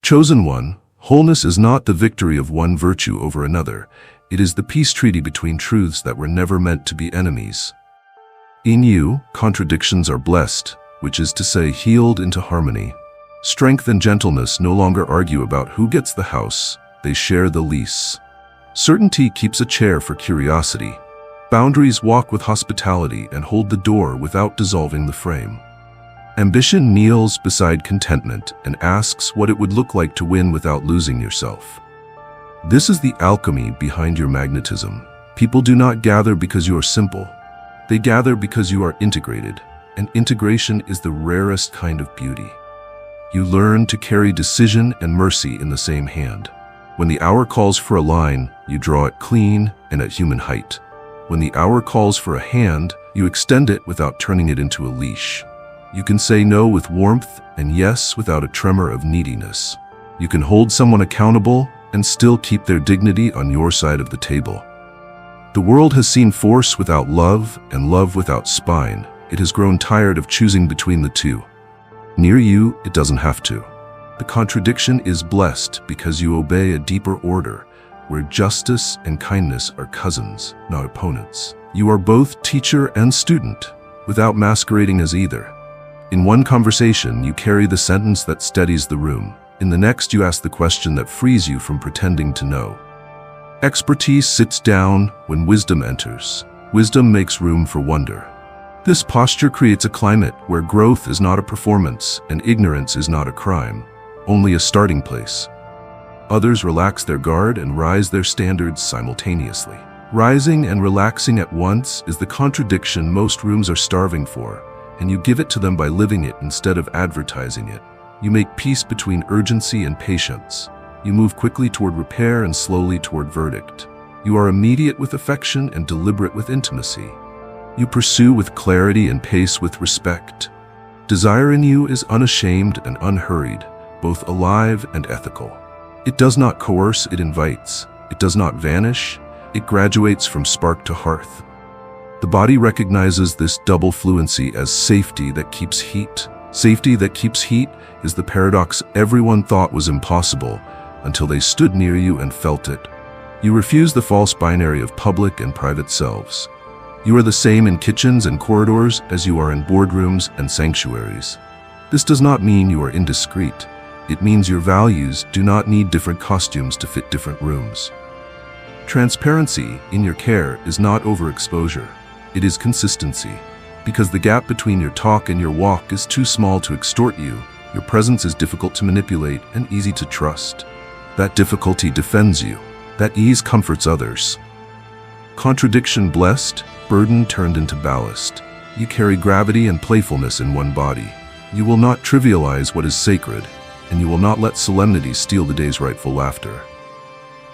Chosen one, wholeness is not the victory of one virtue over another. It is the peace treaty between truths that were never meant to be enemies. In you, contradictions are blessed, which is to say healed into harmony. Strength and gentleness no longer argue about who gets the house, they share the lease. Certainty keeps a chair for curiosity. Boundaries walk with hospitality and hold the door without dissolving the frame. Ambition kneels beside contentment and asks what it would look like to win without losing yourself. This is the alchemy behind your magnetism. People do not gather because you are simple. They gather because you are integrated, and integration is the rarest kind of beauty. You learn to carry decision and mercy in the same hand. When the hour calls for a line, you draw it clean and at human height. When the hour calls for a hand, you extend it without turning it into a leash. You can say no with warmth and yes without a tremor of neediness. You can hold someone accountable and still keep their dignity on your side of the table. The world has seen force without love and love without spine. It has grown tired of choosing between the two. Near you, it doesn't have to. The contradiction is blessed because you obey a deeper order, where justice and kindness are cousins, not opponents. You are both teacher and student, without masquerading as either. In one conversation, you carry the sentence that steadies the room. In the next, you ask the question that frees you from pretending to know. Expertise sits down when wisdom enters. Wisdom makes room for wonder. This posture creates a climate where growth is not a performance and ignorance is not a crime, only a starting place. Others relax their guard and rise their standards simultaneously. Rising and relaxing at once is the contradiction most rooms are starving for, and you give it to them by living it instead of advertising it. You make peace between urgency and patience. You move quickly toward repair and slowly toward verdict. You are immediate with affection and deliberate with intimacy. You pursue with clarity and pace with respect. Desire in you is unashamed and unhurried, both alive and ethical. It does not coerce, it invites. It does not vanish, it graduates from spark to hearth. The body recognizes this double fluency as safety that keeps heat. Safety that keeps heat is the paradox everyone thought was impossible until they stood near you and felt it. You refuse the false binary of public and private selves. You are the same in kitchens and corridors as you are in boardrooms and sanctuaries. This does not mean you are indiscreet. It means your values do not need different costumes to fit different rooms. Transparency in your care is not overexposure. It is consistency. Because the gap between your talk and your walk is too small to extort you, your presence is difficult to manipulate and easy to trust. That difficulty defends you. That ease comforts others. Contradiction blessed, burden turned into ballast. You carry gravity and playfulness in one body. You will not trivialize what is sacred, and you will not let solemnity steal the day's rightful laughter.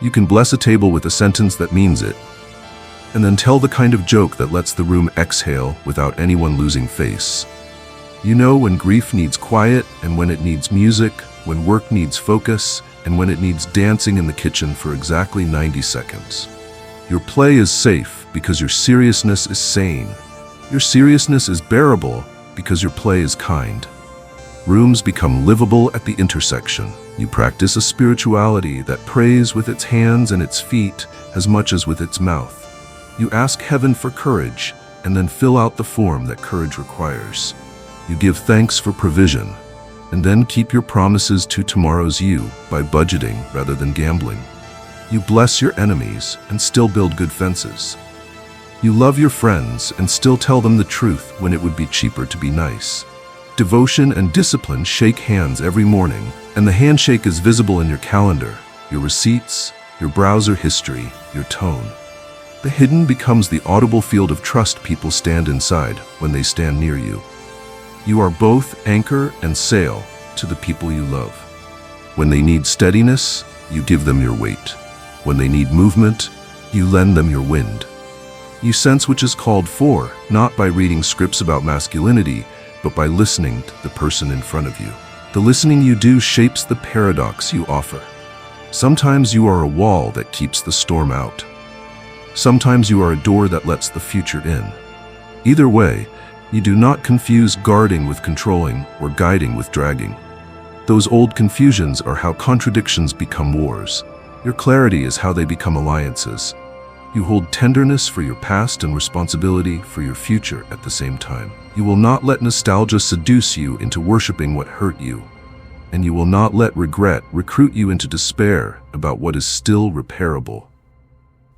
You can bless a table with a sentence that means it, and then tell the kind of joke that lets the room exhale without anyone losing face. You know when grief needs quiet and when it needs music, when work needs focus, and when it needs dancing in the kitchen for exactly 90 seconds. Your play is safe because your seriousness is sane. Your seriousness is bearable because your play is kind. Rooms become livable at the intersection. You practice a spirituality that prays with its hands and its feet as much as with its mouth. You ask heaven for courage and then fill out the form that courage requires. You give thanks for provision and then keep your promises to tomorrow's you by budgeting rather than gambling. You bless your enemies and still build good fences. You love your friends and still tell them the truth when it would be cheaper to be nice. Devotion and discipline shake hands every morning, and the handshake is visible in your calendar, your receipts, your browser history, your tone. The hidden becomes the audible field of trust people stand inside when they stand near you. You are both anchor and sail to the people you love. When they need steadiness, you give them your weight. When they need movement, you lend them your wind. You sense which is called for, not by reading scripts about masculinity, but by listening to the person in front of you. The listening you do shapes the paradox you offer. Sometimes you are a wall that keeps the storm out. Sometimes you are a door that lets the future in. Either way, you do not confuse guarding with controlling or guiding with dragging. Those old confusions are how contradictions become wars. Your clarity is how they become alliances. You hold tenderness for your past and responsibility for your future at the same time. You will not let nostalgia seduce you into worshiping what hurt you. And you will not let regret recruit you into despair about what is still repairable.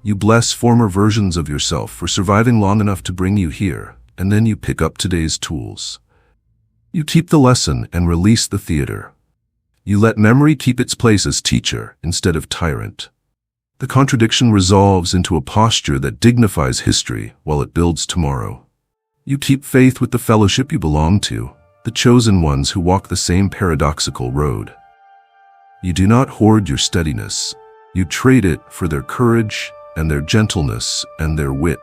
You bless former versions of yourself for surviving long enough to bring you here, and then you pick up today's tools. You keep the lesson and release the theater. You let memory keep its place as teacher instead of tyrant. The contradiction resolves into a posture that dignifies history while it builds tomorrow. You keep faith with the fellowship you belong to, the chosen ones who walk the same paradoxical road. You do not hoard your steadiness. You trade it for their courage and their gentleness and their wit.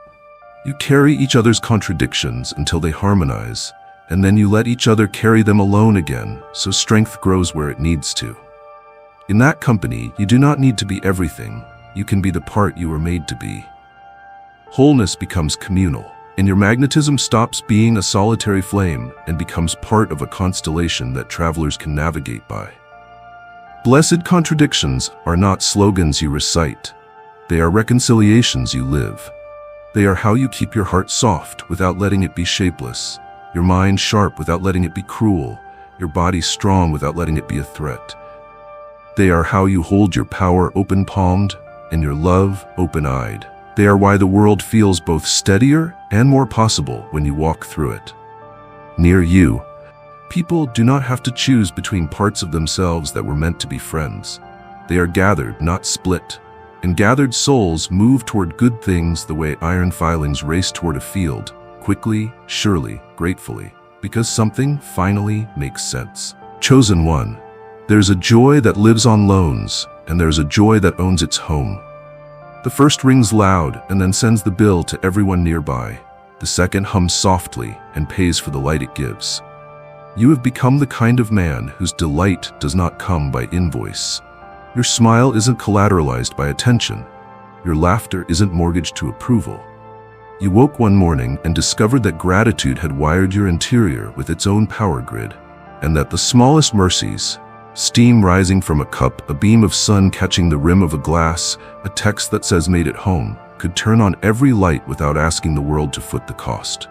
You carry each other's contradictions until they harmonize, and then you let each other carry them alone again, so strength grows where it needs to. In that company, you do not need to be everything. You can be the part you were made to be. Wholeness becomes communal, and your magnetism stops being a solitary flame and becomes part of a constellation that travelers can navigate by. Blessed contradictions are not slogans you recite. They are reconciliations you live. They are how you keep your heart soft without letting it be shapeless, your mind sharp without letting it be cruel, your body strong without letting it be a threat. They are how you hold your power open-palmed and your love open-eyed. They are why the world feels both steadier and more possible when you walk through it. Near you, people do not have to choose between parts of themselves that were meant to be friends. They are gathered, not split. And gathered souls move toward good things the way iron filings race toward a field, quickly, surely, gratefully, because something finally makes sense. Chosen one, there's a joy that lives on loans, and there's a joy that owns its home. The first rings loud and then sends the bill to everyone nearby. The second hums softly and pays for the light it gives. You have become the kind of man whose delight does not come by invoice. Your smile isn't collateralized by attention. Your laughter isn't mortgaged to approval. You woke one morning and discovered that gratitude had wired your interior with its own power grid, and that the smallest mercies, steam rising from a cup, a beam of sun catching the rim of a glass, a text that says "made it home," could turn on every light without asking the world to foot the cost.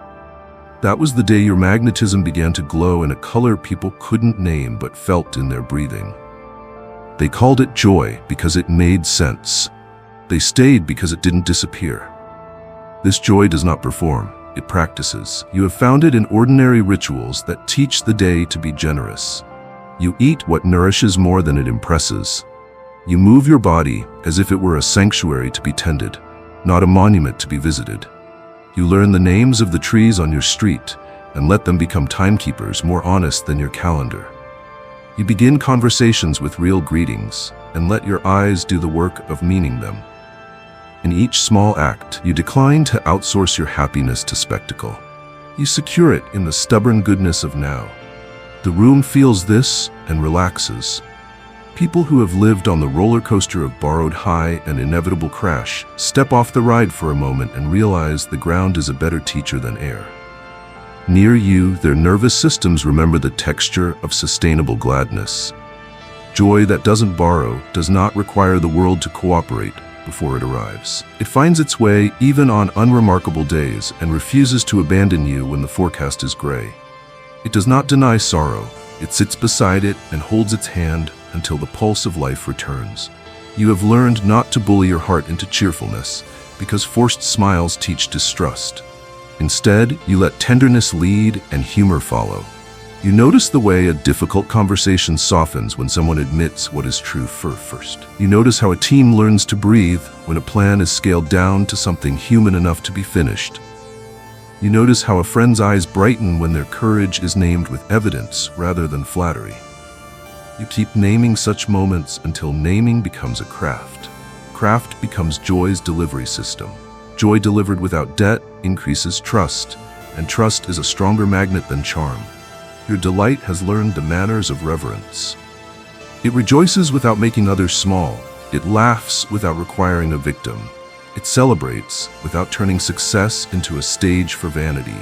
That was the day your magnetism began to glow in a color people couldn't name but felt in their breathing. They called it joy because it made sense. They stayed because it didn't disappear. This joy does not perform, it practices. You have found it in ordinary rituals that teach the day to be generous. You eat what nourishes more than it impresses. You move your body as if it were a sanctuary to be tended, not a monument to be visited. You learn the names of the trees on your street and let them become timekeepers more honest than your calendar. You begin conversations with real greetings and let your eyes do the work of meaning them. In each small act, you decline to outsource your happiness to spectacle. You secure it in the stubborn goodness of now. The room feels this and relaxes. People who have lived on the roller coaster of borrowed high and inevitable crash step off the ride for a moment and realize the ground is a better teacher than air. Near you, their nervous systems remember the texture of sustainable gladness. Joy that doesn't borrow does not require the world to cooperate before it arrives. It finds its way even on unremarkable days and refuses to abandon you when the forecast is gray. It does not deny sorrow. It sits beside it and holds its hand until the pulse of life returns. You have learned not to bully your heart into cheerfulness because forced smiles teach distrust. Instead, you let tenderness lead and humor follow. You notice the way a difficult conversation softens when someone admits what is true first. You notice how a team learns to breathe when a plan is scaled down to something human enough to be finished. You notice how a friend's eyes brighten when their courage is named with evidence rather than flattery. You keep naming such moments until naming becomes a craft. Craft becomes joy's delivery system. Joy delivered without debt increases trust, and trust is a stronger magnet than charm. Your delight has learned the manners of reverence. It rejoices without making others small. It laughs without requiring a victim. It celebrates without turning success into a stage for vanity.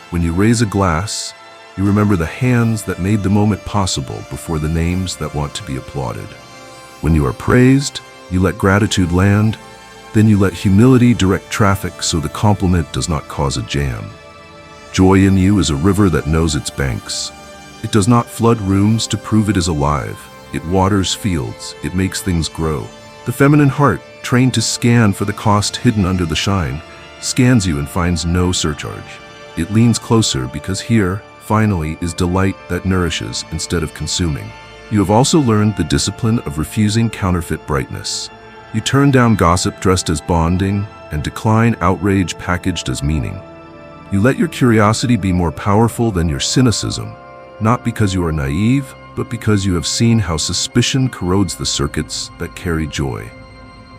When you raise a glass, You remember the hands that made the moment possible before the names that want to be applauded. When you are praised, you let gratitude land, then you let humility direct traffic so the compliment does not cause a jam. Joy in you is a river that knows its banks. It does not flood rooms to prove it is alive. It waters fields. It makes things grow. The feminine heart, trained to scan for the cost hidden under the shine, scans you and finds no surcharge. It leans closer because here, finally, is delight that nourishes instead of consuming. You have also learned the discipline of refusing counterfeit brightness. You turn down gossip dressed as bonding and decline outrage packaged as meaning. You let your curiosity be more powerful than your cynicism, not because you are naive, but because you have seen how suspicion corrodes the circuits that carry joy.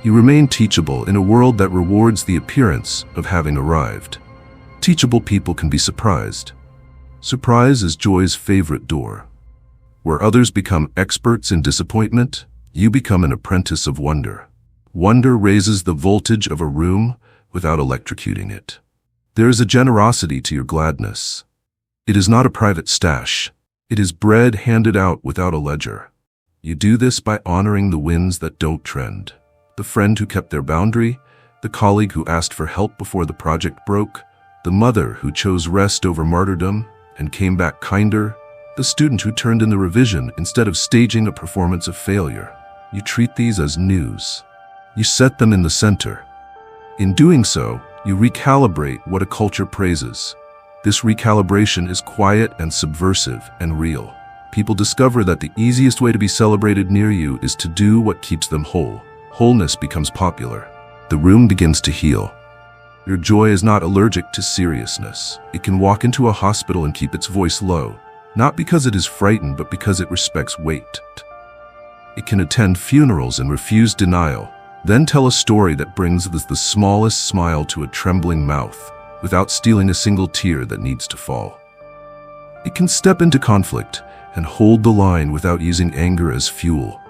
You remain teachable in a world that rewards the appearance of having arrived. Teachable people can be surprised. Surprise is joy's favorite door. Where others become experts in disappointment, you become an apprentice of wonder. Wonder raises the voltage of a room without electrocuting it. There is a generosity to your gladness. It is not a private stash. It is bread handed out without a ledger. You do this by honoring the winds that don't trend. The friend who kept their boundary, the colleague who asked for help before the project broke, the mother who chose rest over martyrdom and came back kinder, the student who turned in the revision instead of staging a performance of failure. You treat these as news. You set them in the center. In doing so, you recalibrate what a culture praises. This recalibration is quiet and subversive and real. People discover that the easiest way to be celebrated near you is to do what keeps them whole. Wholeness becomes popular. The room begins to heal. Your joy is not allergic to seriousness. It can walk into a hospital and keep its voice low, not because it is frightened, but because it respects weight. It can attend funerals and refuse denial, then tell a story that brings the smallest smile to a trembling mouth, without stealing a single tear that needs to fall. It can step into conflict and hold the line without using anger as fuel.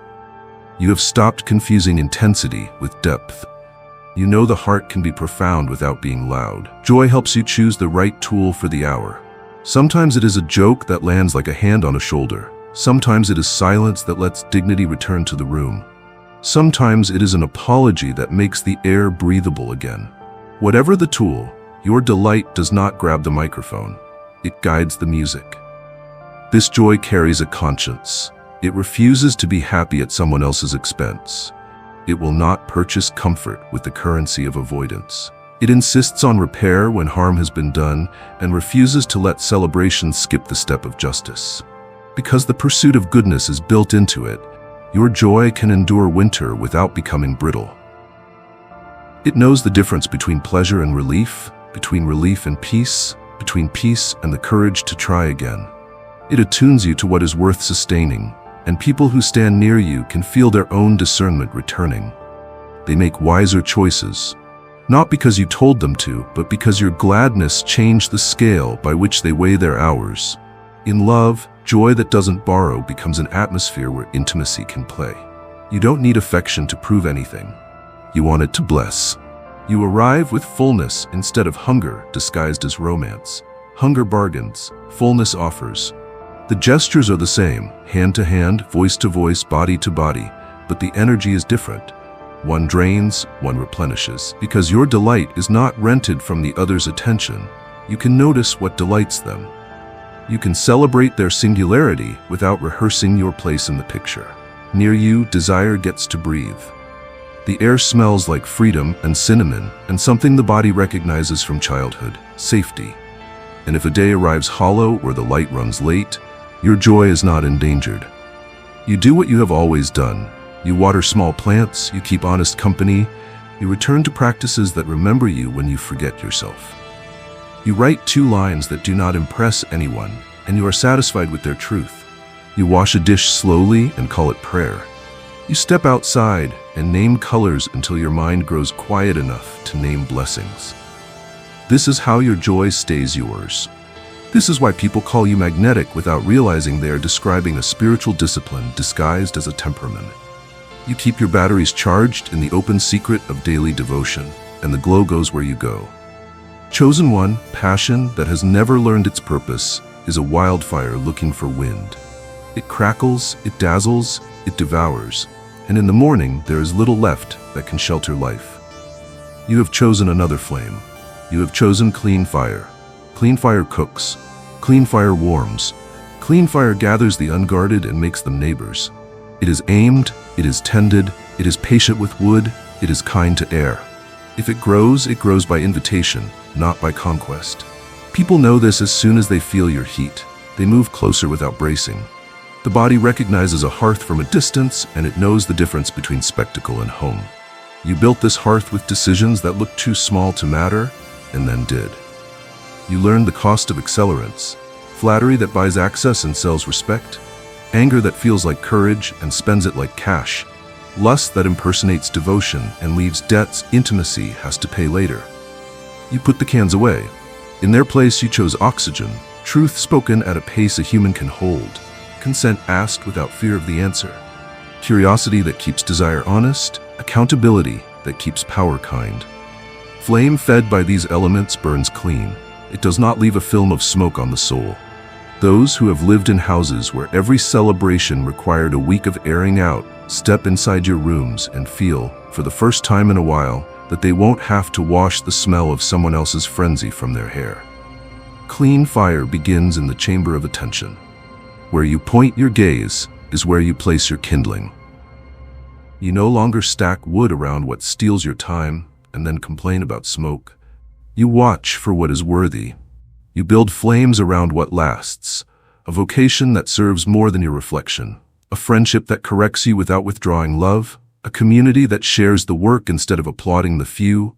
You have stopped confusing intensity with depth. You know the heart can be profound without being loud. Joy helps you choose the right tool for the hour. Sometimes it is a joke that lands like a hand on a shoulder. Sometimes it is silence that lets dignity return to the room. Sometimes it is an apology that makes the air breathable again. Whatever the tool, your delight does not grab the microphone. It guides the music. This joy carries a conscience. It refuses to be happy at someone else's expense. It will not purchase comfort with the currency of avoidance. It insists on repair when harm has been done and refuses to let celebration skip the step of justice. Because the pursuit of goodness is built into it, your joy can endure winter without becoming brittle. It knows the difference between pleasure and relief, between relief and peace, between peace and the courage to try again. It attunes you to what is worth sustaining, and people who stand near you can feel their own discernment returning. They make wiser choices, not because you told them to, but because your gladness changed the scale by which they weigh their hours. In love, joy that doesn't borrow becomes an atmosphere where intimacy can play. You don't need affection to prove anything. You want it to bless. You arrive with fullness instead of hunger disguised as romance. Hunger bargains, fullness offers. The gestures are the same, hand to hand, voice to voice, body to body, but the energy is different. One drains, one replenishes. Because your delight is not rented from the other's attention, you can notice what delights them. You can celebrate their singularity without rehearsing your place in the picture. Near you, desire gets to breathe. The air smells like freedom and cinnamon and something the body recognizes from childhood, safety. And if a day arrives hollow or the light runs late, your joy is not endangered. You do what you have always done. You water small plants, you keep honest company, you return to practices that remember you when you forget yourself. You write 2 lines that do not impress anyone, and you are satisfied with their truth. You wash a dish slowly and call it prayer. You step outside and name colors until your mind grows quiet enough to name blessings. This is how your joy stays yours. This is why people call you magnetic without realizing they are describing a spiritual discipline disguised as a temperament. You keep your batteries charged in the open secret of daily devotion, and the glow goes where you go. Chosen one, passion that has never learned its purpose, is a wildfire looking for wind. It crackles, it dazzles, it devours, and in the morning there is little left that can shelter life. You have chosen another flame. You have chosen clean fire. Clean fire cooks. Clean fire warms. Clean fire gathers the unguarded and makes them neighbors. It is aimed, it is tended, it is patient with wood, it is kind to air. If it grows by invitation, not by conquest. People know this as soon as they feel your heat. They move closer without bracing. The body recognizes a hearth from a distance, and it knows the difference between spectacle and home. You built this hearth with decisions that looked too small to matter, and then did. You learned the cost of accelerants, flattery that buys access and sells respect, anger that feels like courage and spends it like cash, lust that impersonates devotion and leaves debts intimacy has to pay later. You put the cans away. In their place you chose oxygen, truth spoken at a pace a human can hold, consent asked without fear of the answer, curiosity that keeps desire honest, accountability that keeps power kind. Flame fed by these elements burns clean. It does not leave a film of smoke on the soul. Those who have lived in houses where every celebration required a week of airing out step inside your rooms and feel, for the first time in a while, that they won't have to wash the smell of someone else's frenzy from their hair. Clean fire begins in the chamber of attention. Where you point your gaze is where you place your kindling. You no longer stack wood around what steals your time and then complain about smoke. You watch for what is worthy. You build flames around what lasts, a vocation that serves more than your reflection, a friendship that corrects you without withdrawing love, a community that shares the work instead of applauding the few,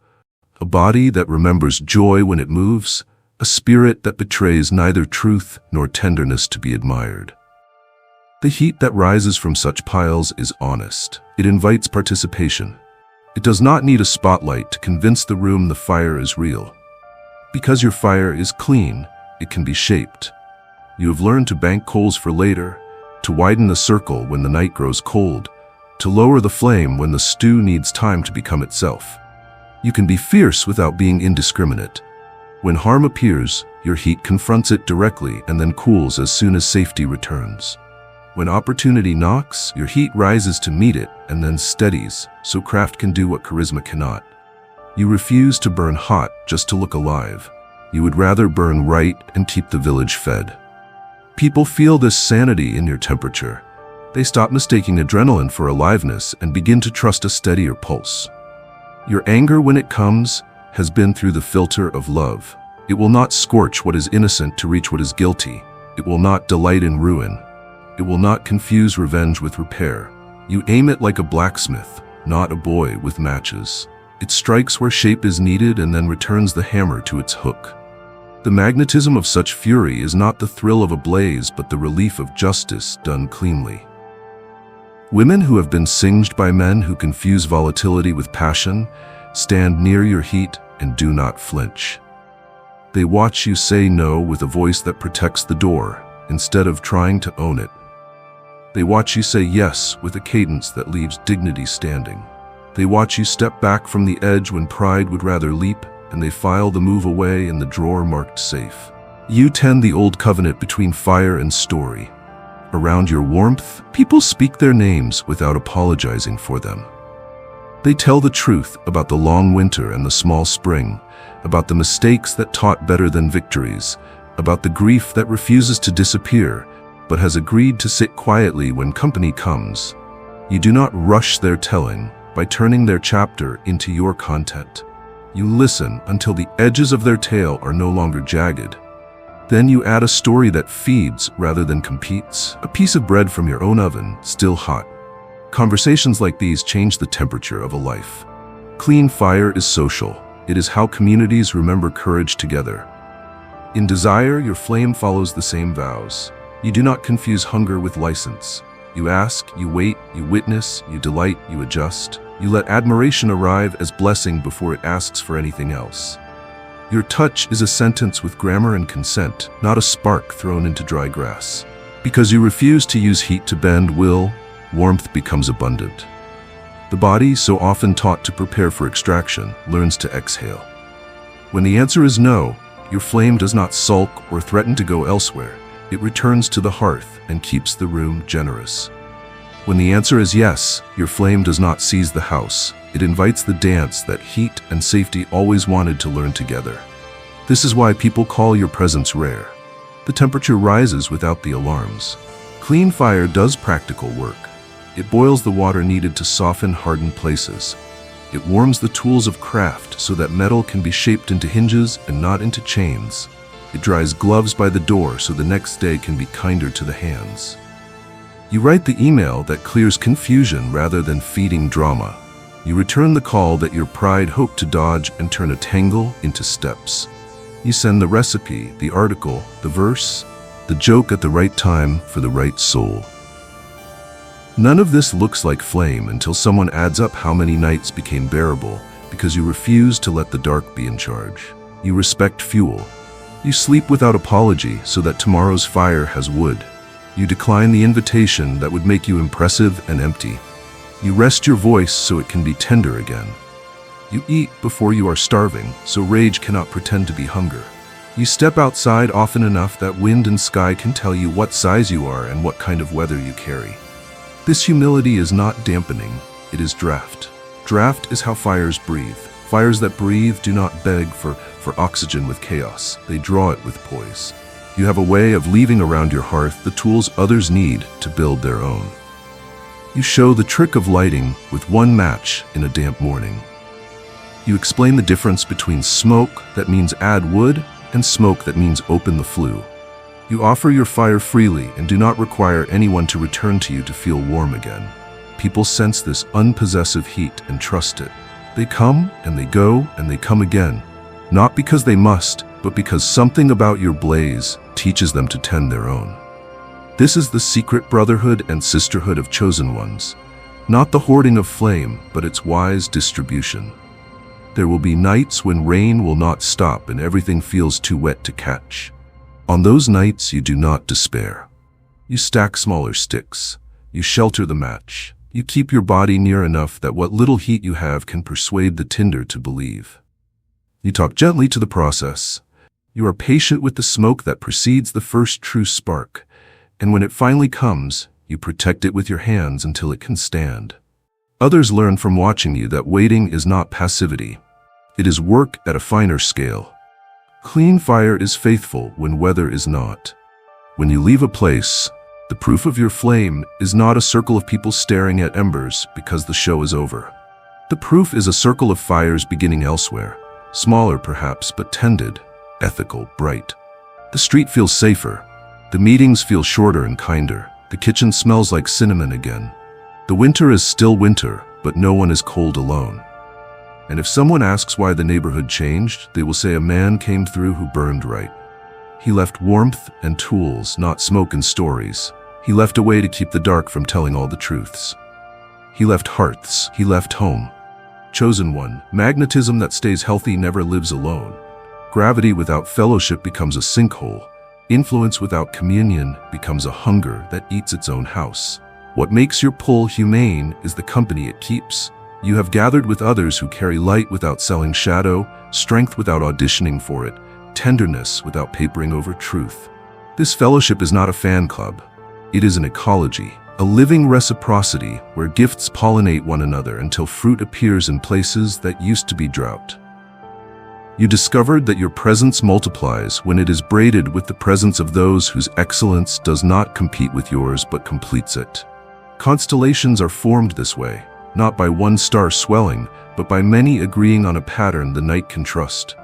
a body that remembers joy when it moves, a spirit that betrays neither truth nor tenderness to be admired. The heat that rises from such piles is honest. It invites participation. It does not need a spotlight to convince the room the fire is real. Because your fire is clean, it can be shaped. You have learned to bank coals for later, to widen the circle when the night grows cold, to lower the flame when the stew needs time to become itself. You can be fierce without being indiscriminate. When harm appears, your heat confronts it directly and then cools as soon as safety returns. When opportunity knocks, your heat rises to meet it and then steadies, so craft can do what charisma cannot. You refuse to burn hot just to look alive. You would rather burn right and keep the village fed. People feel this sanity in your temperature. They stop mistaking adrenaline for aliveness and begin to trust a steadier pulse. Your anger, when it comes, has been through the filter of love. It will not scorch what is innocent to reach what is guilty. It will not delight in ruin. It will not confuse revenge with repair. You aim it like a blacksmith, not a boy with matches. It strikes where shape is needed and then returns the hammer to its hook. The magnetism of such fury is not the thrill of a blaze, but the relief of justice done cleanly. Women who have been singed by men who confuse volatility with passion stand near your heat and do not flinch. They watch you say no with a voice that protects the door instead of trying to own it. They watch you say yes with a cadence that leaves dignity standing. They watch you step back from the edge when pride would rather leap, and they file the move away in the drawer marked safe. You tend the old covenant between fire and story. Around your warmth, people speak their names without apologizing for them. They tell the truth about the long winter and the small spring, about the mistakes that taught better than victories, about the grief that refuses to disappear, but has agreed to sit quietly when company comes. You do not rush their telling by turning their chapter into your content. You listen until the edges of their tale are no longer jagged. Then you add a story that feeds rather than competes, a piece of bread from your own oven, still hot. Conversations like these change the temperature of a life. Clean fire is social. It is how communities remember courage together. In desire, your flame follows the same vows. You do not confuse hunger with license. You ask, you wait, you witness, you delight, you adjust. You let admiration arrive as blessing before it asks for anything else. Your touch is a sentence with grammar and consent, not a spark thrown into dry grass. Because you refuse to use heat to bend will, warmth becomes abundant. The body, so often taught to prepare for extraction, learns to exhale. When the answer is no, Your flame does not sulk or threaten to go elsewhere. It returns to the hearth and keeps the room generous. When the answer is yes, your flame does not seize the house. It invites the dance that heat and safety always wanted to learn together. This is why people call your presence rare. The temperature rises without the alarms. Clean fire does practical work. It boils the water needed to soften hardened places. It warms the tools of craft so that metal can be shaped into hinges and not into chains. It dries gloves by the door so the next day can be kinder to the hands. You write the email that clears confusion rather than feeding drama. You return the call that your pride hoped to dodge and turn a tangle into steps. You send the recipe, the article, the verse, the joke at the right time for the right soul. None of this looks like flame until someone adds up how many nights became bearable because you refuse to let the dark be in charge. You respect fuel. You sleep without apology so that tomorrow's fire has wood. You decline the invitation that would make you impressive and empty. You rest your voice so it can be tender again. You eat before you are starving, so rage cannot pretend to be hunger. You step outside often enough that wind and sky can tell you what size you are and what kind of weather you carry. This humility is not dampening, it is draft. Draft is how fires breathe. Fires that breathe do not beg for oxygen with chaos, they draw it with poise. You have a way of leaving around your hearth the tools others need to build their own. You show the trick of lighting with one match in a damp morning. You explain the difference between smoke that means add wood and smoke that means open the flue. You offer your fire freely and do not require anyone to return to you to feel warm again. People sense this unpossessive heat and trust it. They come and they go and they come again, not because they must, but because something about your blaze teaches them to tend their own. This is the secret brotherhood and sisterhood of chosen ones, not the hoarding of flame, but its wise distribution. There will be nights when rain will not stop and everything feels too wet to catch. On those nights, you do not despair. You stack smaller sticks. You shelter the match. You keep your body near enough that what little heat you have can persuade the tinder to believe. You talk gently to the process. You are patient with the smoke that precedes the first true spark, and when it finally comes, you protect it with your hands until it can stand. Others learn from watching you that waiting is not passivity. It is work at a finer scale. Clean fire is faithful when weather is not. When you leave a place, the proof of your flame is not a circle of people staring at embers because the show is over. The proof is a circle of fires beginning elsewhere, smaller perhaps, but tended, ethical, bright. The street feels safer. The meetings feel shorter and kinder. The kitchen smells like cinnamon again. The winter is still winter, but no one is cold alone. And if someone asks why the neighborhood changed, they will say a man came through who burned right. He left warmth and tools, not smoke and stories. He left a way to keep the dark from telling all the truths. He left hearths. He left home. Chosen one, magnetism that stays healthy never lives alone. Gravity without fellowship becomes a sinkhole. Influence without communion becomes a hunger that eats its own house. What makes your pull humane is the company it keeps. You have gathered with others who carry light without selling shadow, strength without auditioning for it, tenderness without papering over truth. This fellowship is not a fan club. It is an ecology, a living reciprocity where gifts pollinate one another until fruit appears in places that used to be drought. You discovered that your presence multiplies when it is braided with the presence of those whose excellence does not compete with yours but completes it. Constellations are formed this way, not by one star swelling, but by many agreeing on a pattern the night can trust.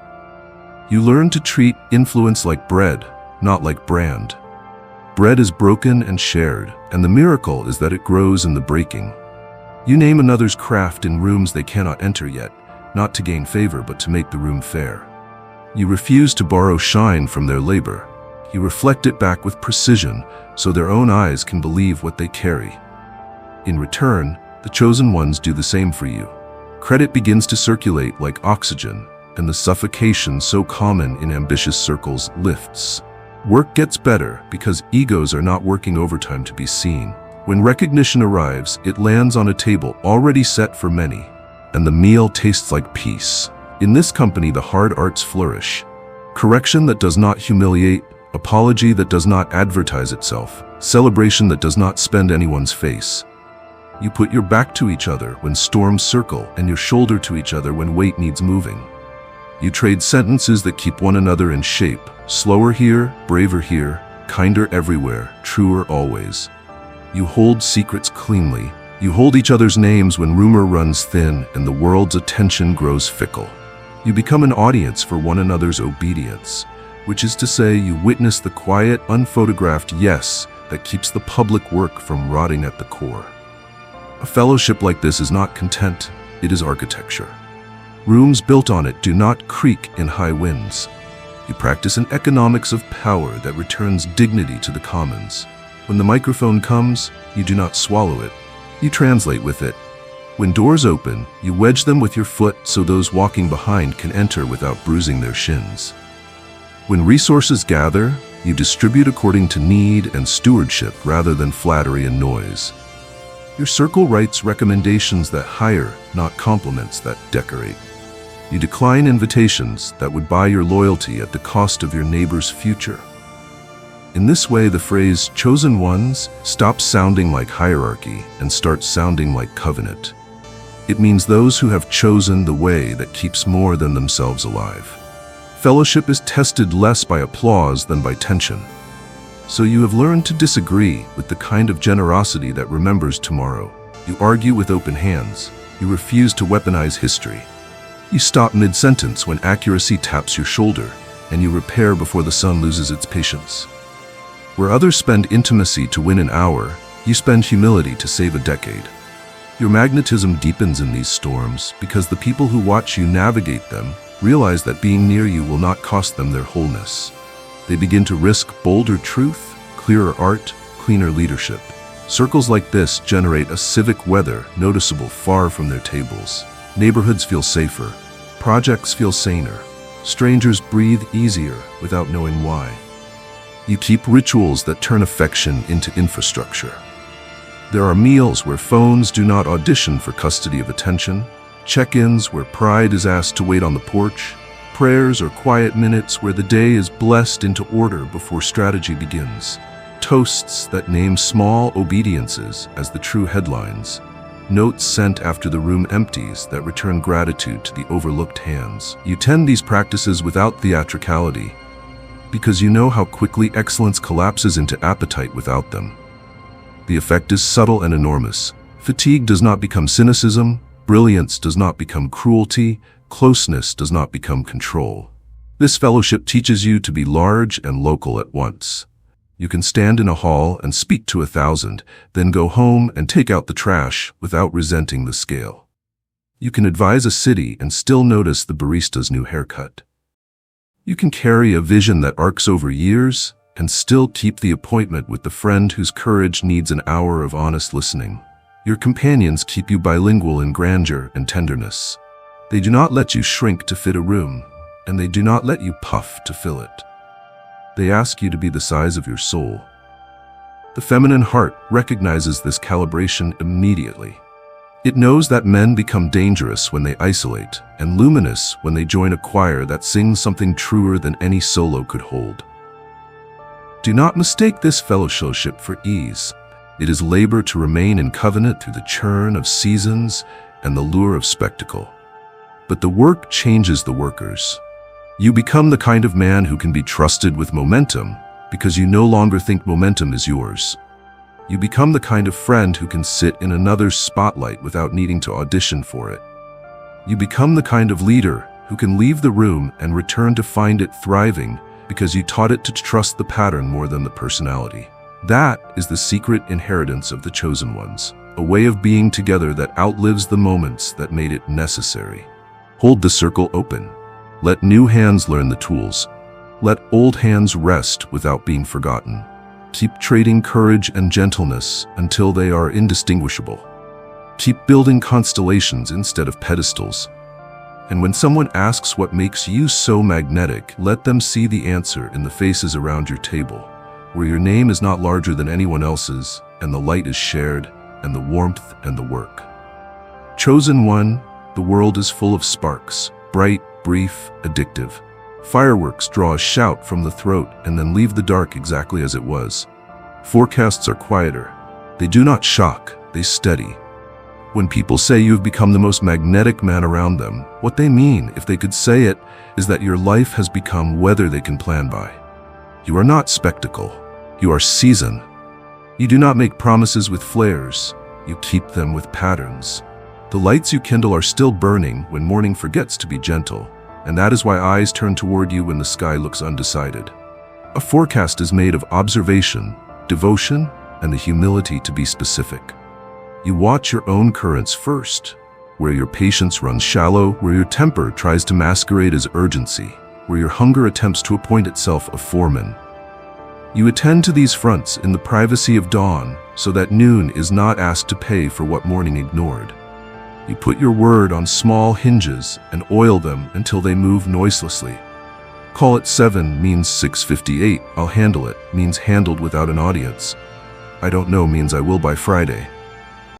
You learn to treat influence like bread, not like brand. Bread is broken and shared, and the miracle is that it grows in the breaking. You name another's craft in rooms they cannot enter yet, not to gain favor but to make the room fair. You refuse to borrow shine from their labor. You reflect it back with precision so their own eyes can believe what they carry. In return, the chosen ones do the same for you. Credit begins to circulate like oxygen, and the suffocation so common in ambitious circles lifts. Work gets better because egos are not working overtime to be seen. When recognition arrives, it lands on a table already set for many, and the meal tastes like peace. In this company, the hard arts flourish. Correction that does not humiliate, apology that does not advertise itself, celebration that does not spend anyone's face. You put your back to each other when storms circle and your shoulder to each other when weight needs moving. You trade sentences that keep one another in shape, slower here, braver here, kinder everywhere, truer always. You hold secrets cleanly. You hold each other's names when rumor runs thin and the world's attention grows fickle. You become an audience for one another's obedience, which is to say you witness the quiet, unphotographed yes that keeps the public work from rotting at the core. A fellowship like this is not content, it is architecture. Rooms built on it do not creak in high winds. You practice an economics of power that returns dignity to the commons. When the microphone comes, you do not swallow it. You translate with it. When doors open, you wedge them with your foot so those walking behind can enter without bruising their shins. When resources gather, you distribute according to need and stewardship rather than flattery and noise. Your circle writes recommendations that hire, not compliments that decorate. You decline invitations that would buy your loyalty at the cost of your neighbor's future. In this way, the phrase "chosen ones" stops sounding like hierarchy and starts sounding like covenant. It means those who have chosen the way that keeps more than themselves alive. Fellowship is tested less by applause than by tension. So you have learned to disagree with the kind of generosity that remembers tomorrow. You argue with open hands. You refuse to weaponize history. You stop mid-sentence when accuracy taps your shoulder, and you repair before the sun loses its patience. Where others spend intimacy to win an hour, you spend humility to save a decade. Your magnetism deepens in these storms because the people who watch you navigate them realize that being near you will not cost them their wholeness. They begin to risk bolder truth, clearer art, cleaner leadership. Circles like this generate a civic weather noticeable far from their tables. Neighborhoods feel safer. Projects feel saner. Strangers breathe easier without knowing why. You keep rituals that turn affection into infrastructure. There are meals where phones do not audition for custody of attention, check-ins where pride is asked to wait on the porch, prayers or quiet minutes where the day is blessed into order before strategy begins, toasts that name small obediences as the true headlines, notes sent after the room empties that return gratitude to the overlooked hands. You tend these practices without theatricality, because you know how quickly excellence collapses into appetite without them. The effect is subtle and enormous. Fatigue does not become cynicism, brilliance does not become cruelty, closeness does not become control. This fellowship teaches you to be large and local at once. You can stand in a hall and speak to 1,000, then go home and take out the trash without resenting the scale. You can advise a city and still notice the barista's new haircut. You can carry a vision that arcs over years and still keep the appointment with the friend whose courage needs an hour of honest listening. Your companions keep you bilingual in grandeur and tenderness. They do not let you shrink to fit a room, and they do not let you puff to fill it. They ask you to be the size of your soul. The feminine heart recognizes this calibration immediately. It knows that men become dangerous when they isolate, and luminous when they join a choir that sings something truer than any solo could hold. Do not mistake this fellowship for ease. It is labor to remain in covenant through the churn of seasons and the lure of spectacle. But the work changes the workers. You become the kind of man who can be trusted with momentum because you no longer think momentum is yours. You become the kind of friend who can sit in another's spotlight without needing to audition for it. You become the kind of leader who can leave the room and return to find it thriving because you taught it to trust the pattern more than the personality. That is the secret inheritance of the chosen ones, a way of being together that outlives the moments that made it necessary. Hold the circle open. Let new hands learn the tools. Let old hands rest without being forgotten. Keep trading courage and gentleness until they are indistinguishable. Keep building constellations instead of pedestals. And when someone asks what makes you so magnetic, let them see the answer in the faces around your table, where your name is not larger than anyone else's, and the light is shared, and the warmth and the work. Chosen one, the world is full of sparks, bright, brief, addictive. Fireworks draw a shout from the throat and then leave the dark exactly as it was. Forecasts are quieter. They do not shock, they steady. When people say you have become the most magnetic man around them, what they mean, if they could say it, is that your life has become weather they can plan by. You are not spectacle. You are season. You do not make promises with flares. You keep them with patterns. The lights you kindle are still burning when morning forgets to be gentle, and that is why eyes turn toward you when the sky looks undecided. A forecast is made of observation, devotion, and the humility to be specific. You watch your own currents first, where your patience runs shallow, where your temper tries to masquerade as urgency, where your hunger attempts to appoint itself a foreman. You attend to these fronts in the privacy of dawn, so that noon is not asked to pay for what morning ignored. You put your word on small hinges and oil them until they move noiselessly. Call it 7 means 6:58, I'll handle it means handled without an audience. I don't know means I will by Friday.